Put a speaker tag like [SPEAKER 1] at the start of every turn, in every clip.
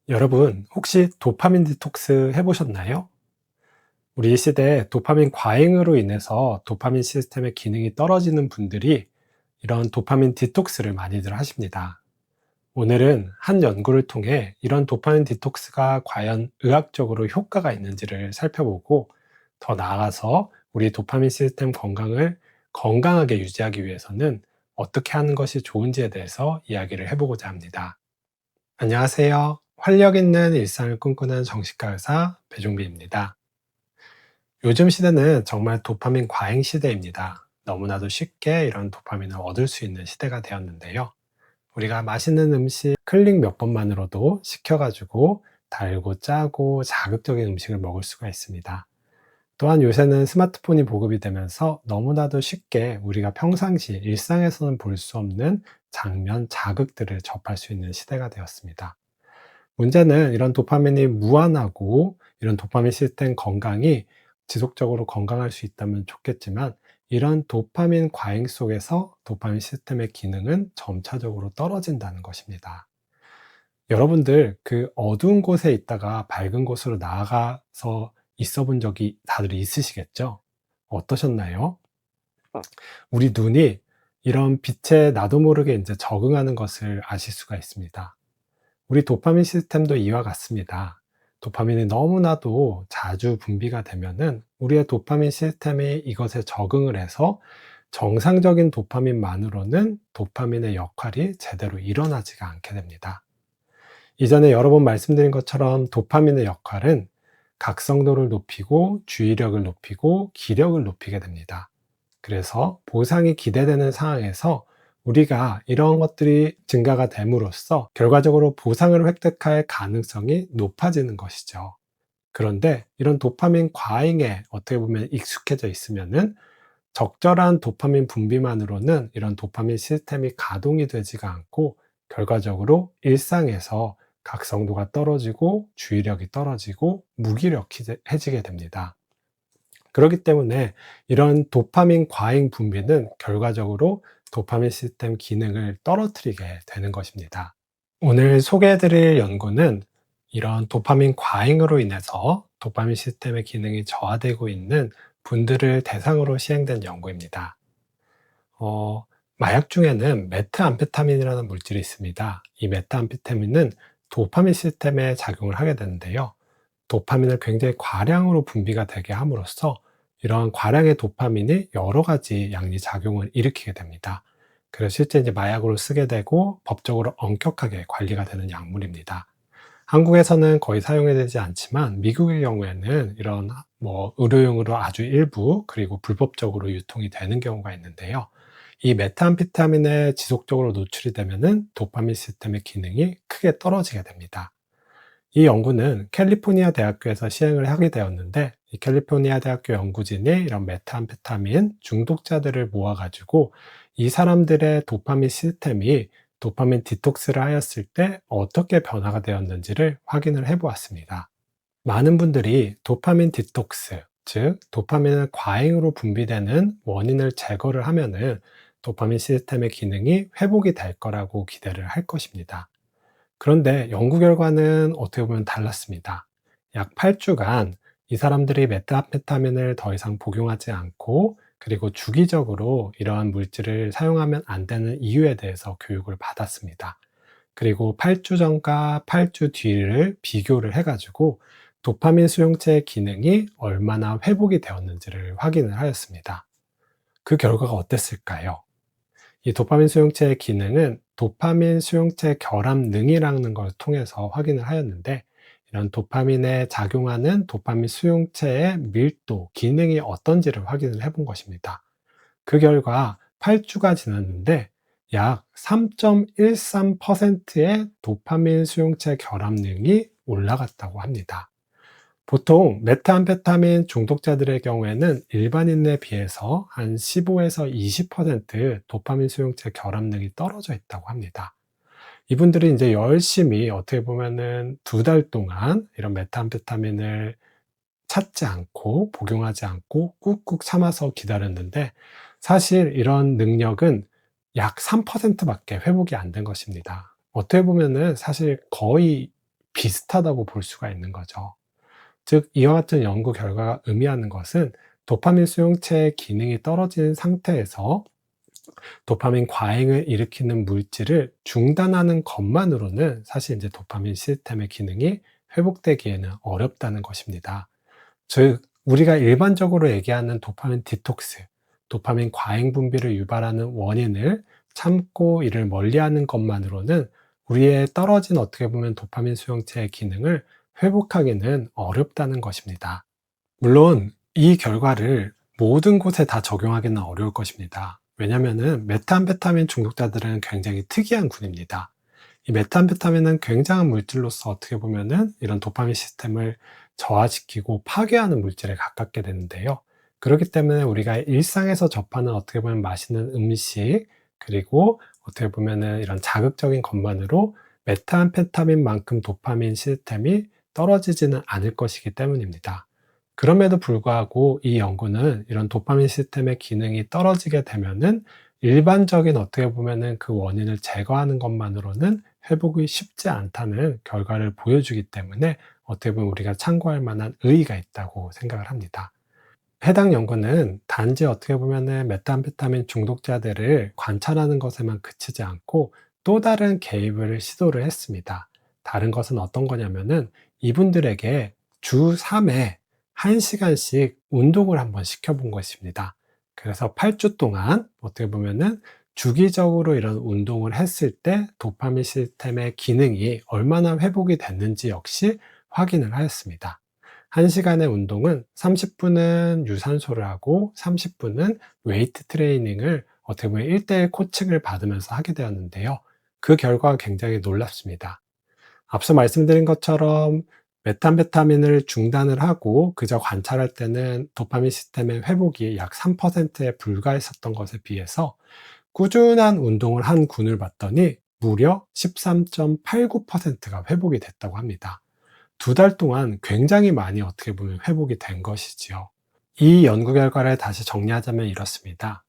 [SPEAKER 1] 여러분, 혹시 도파민 디톡스 해보셨나요? 우리 시대에 도파민 과잉으로 인해서 도파민 시스템의 기능이 떨어지는 분들이 이런 도파민 디톡스를 많이들 하십니다. 오늘은 한 연구를 통해 이런 도파민 디톡스가 과연 의학적으로 효과가 있는지를 살펴보고, 더 나아가서 우리 도파민 시스템 건강을 건강하게 유지하기 위해서는 어떻게 하는 것이 좋은지에 대해서 이야기를 해보고자 합니다. 안녕하세요. 활력 있는 일상을 꿈꾸는 정신과 의사 배종빈입니다. 요즘 시대는 정말 도파민 과잉 시대입니다. 너무나도 쉽게 이런 도파민을 얻을 수 있는 시대가 되었는데요. 우리가 맛있는 음식 클릭 몇 번만으로도 시켜가지고 달고 짜고 자극적인 음식을 먹을 수가 있습니다. 또한 요새는 스마트폰이 보급이 되면서 너무나도 쉽게 우리가 평상시 일상에서는 볼 수 없는 장면, 자극들을 접할 수 있는 시대가 되었습니다. 문제는 이런 도파민이 무한하고 이런 도파민 시스템 건강이 지속적으로 건강할 수 있다면 좋겠지만, 이런 도파민 과잉 속에서 도파민 시스템의 기능은 점차적으로 떨어진다는 것입니다. 여러분들 그 어두운 곳에 있다가 밝은 곳으로 나아가서 있어 본 적이 다들 있으시겠죠? 어떠셨나요? 우리 눈이 이런 빛에 나도 모르게 이제 적응하는 것을 아실 수가 있습니다. 우리 도파민 시스템도 이와 같습니다. 도파민이 너무나도 자주 분비가 되면은 우리의 도파민 시스템이 이것에 적응을 해서 정상적인 도파민만으로는 도파민의 역할이 제대로 일어나지가 않게 됩니다. 이전에 여러 번 말씀드린 것처럼 도파민의 역할은 각성도를 높이고 주의력을 높이고 기력을 높이게 됩니다. 그래서 보상이 기대되는 상황에서 우리가 이런 것들이 증가가 됨으로써 결과적으로 보상을 획득할 가능성이 높아지는 것이죠. 그런데 이런 도파민 과잉에 어떻게 보면 익숙해져 있으면은 적절한 도파민 분비만으로는 이런 도파민 시스템이 가동이 되지가 않고, 결과적으로 일상에서 각성도가 떨어지고 주의력이 떨어지고 무기력해지게 됩니다. 그렇기 때문에 이런 도파민 과잉 분비는 결과적으로 도파민 시스템 기능을 떨어뜨리게 되는 것입니다. 오늘 소개해 드릴 연구는 이런 도파민 과잉으로 인해서 도파민 시스템의 기능이 저하되고 있는 분들을 대상으로 시행된 연구입니다. 어, 마약 중에는 메트암페타민이라는 물질이 있습니다. 이 메트암페타민은 도파민 시스템에 작용을 하게 되는데요. 도파민을 굉장히 과량으로 분비가 되게 함으로써 이러한 과량의 도파민이 여러 가지 양리 작용을 일으키게 됩니다. 그래서 실제 이제 마약으로 쓰게 되고 법적으로 엄격하게 관리가 되는 약물입니다. 한국에서는 거의 사용이 되지 않지만 미국의 경우에는 이런 의료용으로 아주 일부, 그리고 불법적으로 유통이 되는 경우가 있는데요. 이 메타암페타민에 지속적으로 노출이 되면은 도파민 시스템의 기능이 크게 떨어지게 됩니다. 이 연구는 캘리포니아 대학교에서 시행을 하게 되었는데, 이 캘리포니아 대학교 연구진이 이런 메타암페타민 중독자들을 모아가지고 이 사람들의 도파민 시스템이 도파민 디톡스를 하였을 때 어떻게 변화가 되었는지를 확인을 해보았습니다. 많은 분들이 도파민 디톡스, 즉 도파민을 과잉으로 분비되는 원인을 제거를 하면은 도파민 시스템의 기능이 회복이 될 거라고 기대를 할 것입니다. 그런데 연구 결과는 어떻게 보면 달랐습니다. 약 8주간 이 사람들이 메타암페타민을 더 이상 복용하지 않고, 그리고 주기적으로 이러한 물질을 사용하면 안 되는 이유에 대해서 교육을 받았습니다. 그리고 8주 전과 8주 뒤를 비교를 해가지고 도파민 수용체의 기능이 얼마나 회복이 되었는지를 확인을 하였습니다. 그 결과가 어땠을까요? 이 도파민 수용체의 기능은 도파민 수용체 결합능이라는 걸 통해서 확인을 하였는데, 이런 도파민에 작용하는 도파민 수용체의 밀도, 기능이 어떤지를 확인을 해본 것입니다. 그 결과 8주가 지났는데 약 3.13%의 도파민 수용체 결합능이 올라갔다고 합니다. 보통 메타암페타민 중독자들의 경우에는 일반인에 비해서 한 15에서 20% 도파민 수용체 결합능이 떨어져 있다고 합니다. 이분들이 이제 열심히 어떻게 보면은 2달 동안 이런 메타암페타민을 찾지 않고 복용하지 않고 꾹꾹 참아서 기다렸는데, 사실 이런 능력은 약 3% 밖에 회복이 안 된 것입니다. 어떻게 보면은 사실 거의 비슷하다고 볼 수가 있는 거죠. 즉, 이와 같은 연구 결과가 의미하는 것은 도파민 수용체의 기능이 떨어진 상태에서 도파민 과잉을 일으키는 물질을 중단하는 것만으로는 사실 이제 도파민 시스템의 기능이 회복되기에는 어렵다는 것입니다. 즉, 우리가 일반적으로 얘기하는 도파민 디톡스, 도파민 과잉 분비를 유발하는 원인을 참고 이를 멀리하는 것만으로는 우리의 떨어진 어떻게 보면 도파민 수용체의 기능을 회복하기는 어렵다는 것입니다. 물론 이 결과를 모든 곳에 다 적용하기는 어려울 것입니다. 왜냐하면 메탄베타민 중독자들은 굉장히 특이한 군입니다. 이 메탄베타민은 굉장한 물질로서 어떻게 보면은 이런 도파민 시스템을 저하시키고 파괴하는 물질에 가깝게 되는데요. 그렇기 때문에 우리가 일상에서 접하는 어떻게 보면 맛있는 음식, 그리고 어떻게 보면은 이런 자극적인 것만으로 메탄페타민만큼 도파민 시스템이 떨어지지는 않을 것이기 때문입니다. 그럼에도 불구하고 이 연구는 이런 도파민 시스템의 기능이 떨어지게 되면은 일반적인 어떻게 보면은 그 원인을 제거하는 것만으로는 회복이 쉽지 않다는 결과를 보여주기 때문에 어떻게 보면 우리가 참고할 만한 의의가 있다고 생각을 합니다. 해당 연구는 단지 어떻게 보면은 메탄페타민 중독자들을 관찰하는 것에만 그치지 않고 또 다른 개입을 시도를 했습니다. 다른 것은 어떤 거냐면은 이분들에게 주 3회 1시간씩 운동을 한번 시켜본 것입니다. 그래서 8주 동안 어떻게 보면은 주기적으로 이런 운동을 했을 때 도파민 시스템의 기능이 얼마나 회복이 됐는지 역시 확인을 하였습니다. 1시간의 운동은 30분은 유산소를 하고 30분은 웨이트 트레이닝을 어떻게 보면 1대1 코칭을 받으면서 하게 되었는데요. 그 결과가 굉장히 놀랍습니다. 앞서 말씀드린 것처럼 메탄베타민을 중단을 하고 그저 관찰할 때는 도파민 시스템의 회복이 약 3%에 불과했었던 것에 비해서 꾸준한 운동을 한 군을 봤더니 무려 13.89%가 회복이 됐다고 합니다. 2달 동안 굉장히 많이 어떻게 보면 회복이 된 것이지요. 이 연구 결과를 다시 정리하자면 이렇습니다.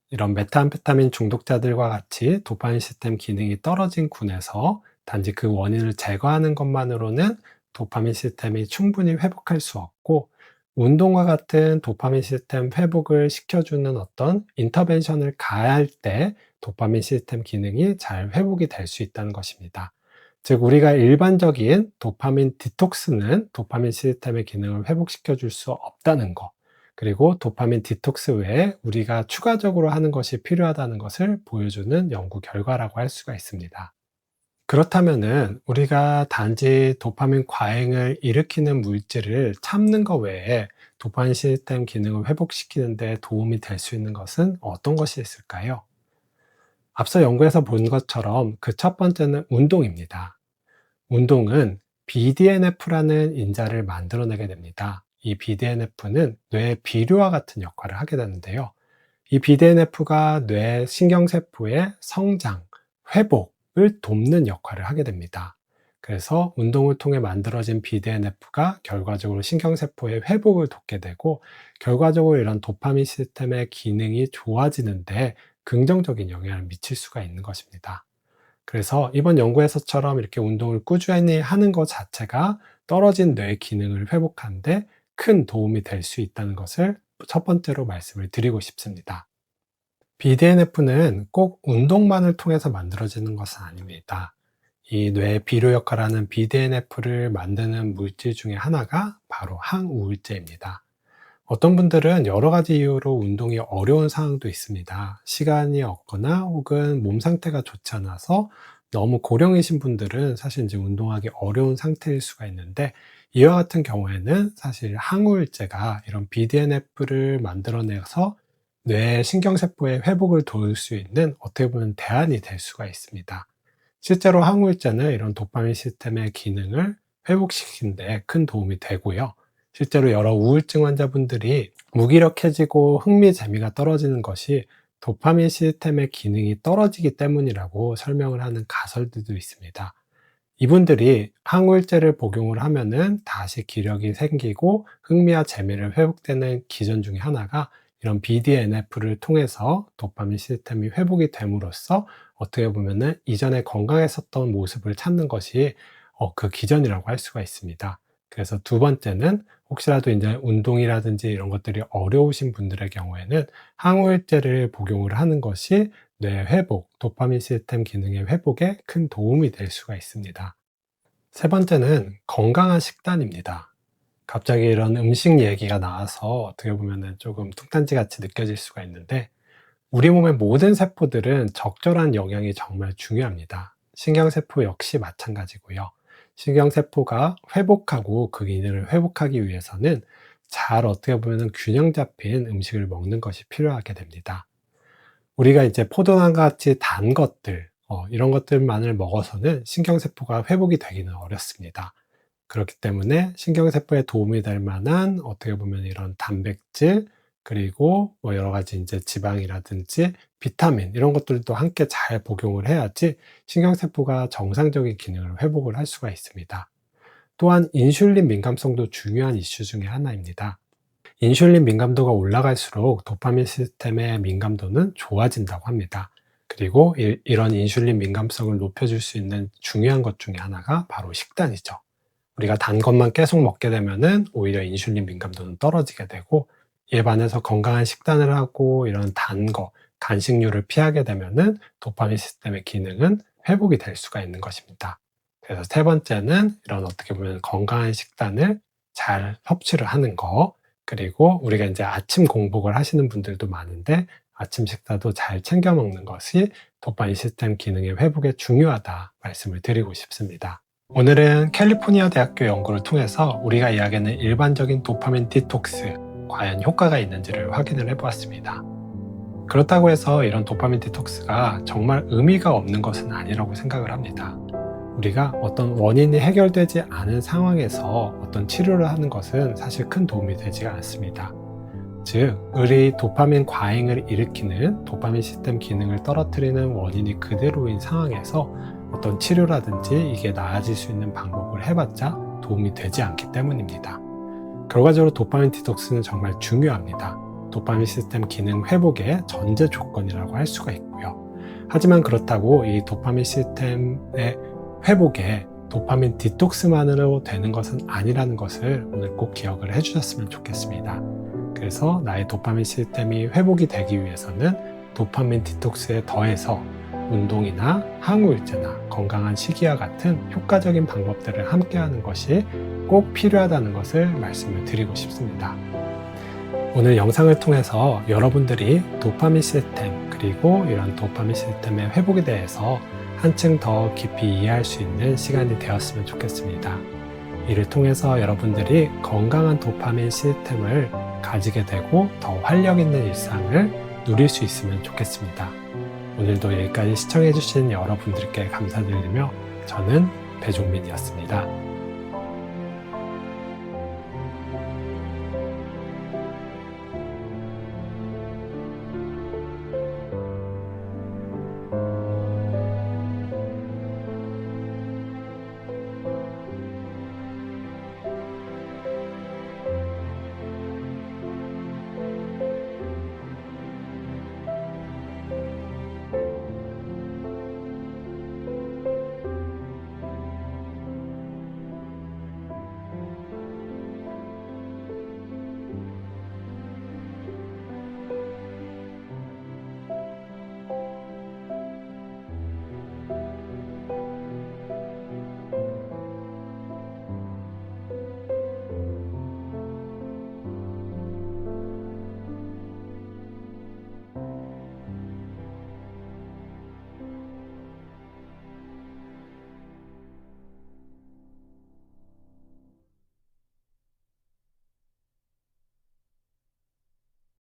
[SPEAKER 1] 이런 메탄페타민 중독자들과 같이 도파민 시스템 기능이 떨어진 군에서 단지 그 원인을 제거하는 것만으로는 도파민 시스템이 충분히 회복할 수 없고, 운동과 같은 도파민 시스템 회복을 시켜주는 어떤 인터벤션을 가할 때 도파민 시스템 기능이 잘 회복이 될 수 있다는 것입니다. 즉, 우리가 일반적인 도파민 디톡스는 도파민 시스템의 기능을 회복시켜 줄 수 없다는 것, 그리고 도파민 디톡스 외에 우리가 추가적으로 하는 것이 필요하다는 것을 보여주는 연구 결과라고 할 수가 있습니다. 그렇다면은 우리가 단지 도파민 과잉을 일으키는 물질을 참는 것 외에 도파민 시스템 기능을 회복시키는 데 도움이 될 수 있는 것은 어떤 것이 있을까요? 앞서 연구에서 본 것처럼 그 첫 번째는 운동입니다. 운동은 BDNF라는 인자를 만들어내게 됩니다. 이 BDNF는 뇌의 비료와 같은 역할을 하게 되는데요. 이 BDNF가 뇌 신경세포의 성장, 회복을 돕는 역할을 하게 됩니다. 그래서 운동을 통해 만들어진 BDNF가 결과적으로 신경세포의 회복을 돕게 되고, 결과적으로 이런 도파민 시스템의 기능이 좋아지는데 긍정적인 영향을 미칠 수가 있는 것입니다. 그래서 이번 연구에서처럼 이렇게 운동을 꾸준히 하는 것 자체가 떨어진 뇌 기능을 회복하는 데 큰 도움이 될 수 있다는 것을 첫 번째로 말씀을 드리고 싶습니다. BDNF는 꼭 운동만을 통해서 만들어지는 것은 아닙니다. 이 뇌 비료 역할을 하는 BDNF를 만드는 물질 중에 하나가 바로 항우울제입니다. 어떤 분들은 여러 가지 이유로 운동이 어려운 상황도 있습니다. 시간이 없거나 혹은 몸 상태가 좋지 않아서 너무 고령이신 분들은 사실 이제 운동하기 어려운 상태일 수가 있는데, 이와 같은 경우에는 사실 항우울제가 이런 BDNF를 만들어내서 뇌 신경세포의 회복을 도울 수 있는 어떻게 보면 대안이 될 수가 있습니다. 실제로 항우울제는 이런 도파민 시스템의 기능을 회복시키는 데 큰 도움이 되고요. 실제로 여러 우울증 환자분들이 무기력해지고 흥미 재미가 떨어지는 것이 도파민 시스템의 기능이 떨어지기 때문이라고 설명을 하는 가설들도 있습니다. 이분들이 항우울제를 복용을 하면은 다시 기력이 생기고 흥미와 재미를 회복되는 기전 중에 하나가 이런 BDNF를 통해서 도파민 시스템이 회복이 됨으로써 어떻게 보면은 이전에 건강했었던 모습을 찾는 것이 그 기전이라고 할 수가 있습니다. 그래서 두 번째는 혹시라도 이제 운동이라든지 이런 것들이 어려우신 분들의 경우에는 항우울제를 복용을 하는 것이 뇌 회복, 도파민 시스템 기능의 회복에 큰 도움이 될 수가 있습니다. 세 번째는 건강한 식단입니다. 갑자기 이런 음식 얘기가 나와서 어떻게 보면 조금 뚱딴지 같이 느껴질 수가 있는데, 우리 몸의 모든 세포들은 적절한 영양이 정말 중요합니다. 신경세포 역시 마찬가지고요. 신경세포가 회복하고 그 기능을 회복하기 위해서는 잘 어떻게 보면 균형 잡힌 음식을 먹는 것이 필요하게 됩니다. 우리가 이제 포도당 같이 단 것들, 이런 것들만을 먹어서는 신경세포가 회복이 되기는 어렵습니다. 그렇기 때문에 신경세포에 도움이 될 만한 어떻게 보면 이런 단백질, 그리고 뭐 여러 가지 이제 지방이라든지 비타민 이런 것들도 함께 잘 복용을 해야지 신경세포가 정상적인 기능을 회복을 할 수가 있습니다. 또한 인슐린 민감성도 중요한 이슈 중에 하나입니다. 인슐린 민감도가 올라갈수록 도파민 시스템의 민감도는 좋아진다고 합니다. 그리고 이런 인슐린 민감성을 높여줄 수 있는 중요한 것 중에 하나가 바로 식단이죠. 우리가 단 것만 계속 먹게 되면은 오히려 인슐린 민감도는 떨어지게 되고, 이에 반해서 건강한 식단을 하고 이런 단 거, 간식류를 피하게 되면은 도파민 시스템의 기능은 회복이 될 수가 있는 것입니다. 그래서 세 번째는 이런 어떻게 보면 건강한 식단을 잘 섭취를 하는 거, 그리고 우리가 이제 아침 공복을 하시는 분들도 많은데 아침 식사도 잘 챙겨 먹는 것이 도파민 시스템 기능의 회복에 중요하다 말씀을 드리고 싶습니다. 오늘은 캘리포니아 대학교 연구를 통해서 우리가 이야기하는 일반적인 도파민 디톡스, 과연 효과가 있는지를 확인을 해보았습니다. 그렇다고 해서 이런 도파민 디톡스가 정말 의미가 없는 것은 아니라고 생각을 합니다. 우리가 어떤 원인이 해결되지 않은 상황에서 어떤 치료를 하는 것은 사실 큰 도움이 되지가 않습니다. 즉, 우리 도파민 과잉을 일으키는 도파민 시스템 기능을 떨어뜨리는 원인이 그대로인 상황에서 어떤 치료라든지 이게 나아질 수 있는 방법을 해봤자 도움이 되지 않기 때문입니다. 결과적으로 도파민 디톡스는 정말 중요합니다. 도파민 시스템 기능 회복의 전제 조건이라고 할 수가 있고요. 하지만 그렇다고 이 도파민 시스템의 회복에 도파민 디톡스만으로 되는 것은 아니라는 것을 오늘 꼭 기억을 해주셨으면 좋겠습니다. 그래서 나의 도파민 시스템이 회복이 되기 위해서는 도파민 디톡스에 더해서 운동이나 항우울제나 건강한 식이와 같은 효과적인 방법들을 함께하는 것이 꼭 필요하다는 것을 말씀을 드리고 싶습니다. 오늘 영상을 통해서 여러분들이 도파민 시스템 그리고 이런 도파민 시스템의 회복에 대해서 한층 더 깊이 이해할 수 있는 시간이 되었으면 좋겠습니다. 이를 통해서 여러분들이 건강한 도파민 시스템을 가지게 되고 더 활력 있는 일상을 누릴 수 있으면 좋겠습니다. 오늘도 여기까지 시청해주신 여러분들께 감사드리며 저는 배종민이었습니다.